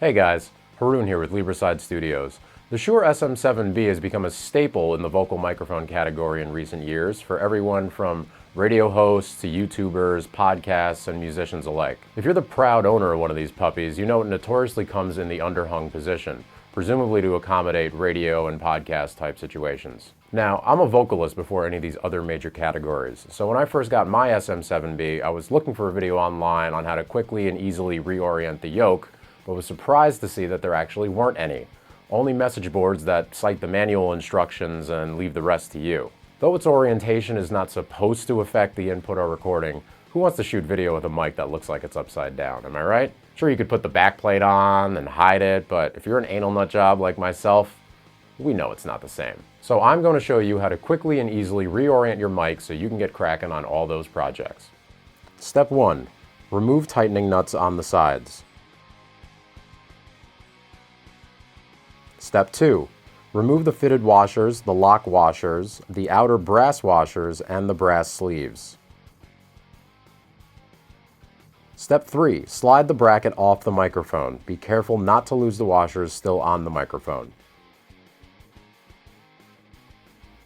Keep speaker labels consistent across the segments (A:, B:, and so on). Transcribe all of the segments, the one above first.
A: Hey guys, Haroon here with Libricide Studios. The Shure SM7B has become a staple in the vocal microphone category in recent years for everyone from radio hosts to YouTubers, podcasts, and musicians alike. If you're the proud owner of one of these puppies, you know it notoriously comes in the underhung position, presumably to accommodate radio and podcast type situations. Now, I'm a vocalist before any of these other major categories, so when I first got my SM7B, I was looking for a video online on how to quickly and easily reorient the yoke, but was surprised to see that there actually weren't any. Only message boards that cite the manual instructions and leave the rest to you. Though its orientation is not supposed to affect the input or recording, who wants to shoot video with a mic that looks like it's upside down, am I right? Sure, you could put the backplate on and hide it, but if you're an anal nut job like myself, we know it's not the same. So I'm going to show you how to quickly and easily reorient your mic so you can get cracking on all those projects. Step 1. Remove tightening nuts on the sides. Step 2. Remove the fitted washers, the lock washers, the outer brass washers, and the brass sleeves. Step 3. Slide the bracket off the microphone. Be careful not to lose the washers still on the microphone.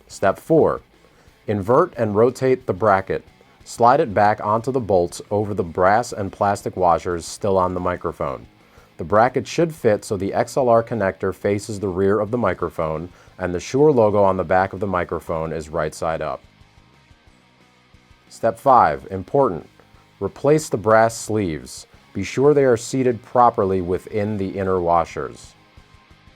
A: Step 4. Invert and rotate the bracket. Slide it back onto the bolts over the brass and plastic washers still on the microphone. The bracket should fit so the XLR connector faces the rear of the microphone and the Shure logo on the back of the microphone is right side up. Step 5. Important. Replace the brass sleeves. Be sure they are seated properly within the inner washers.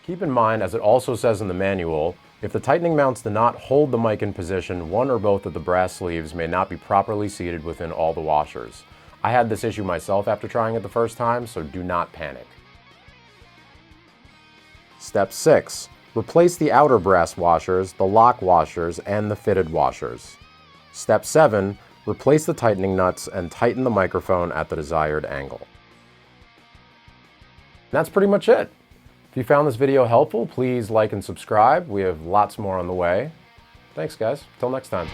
A: Keep in mind, as it also says in the manual, if the tightening mounts do not hold the mic in position, one or both of the brass sleeves may not be properly seated within all the washers. I had this issue myself after trying it the first time, so do not panic. Step 6. Replace the outer brass washers, the lock washers, and the fitted washers. Step 7. Replace the tightening nuts and tighten the microphone at the desired angle. That's pretty much it. If you found this video helpful, please like and subscribe. We have lots more on the way. Thanks guys. Till next time.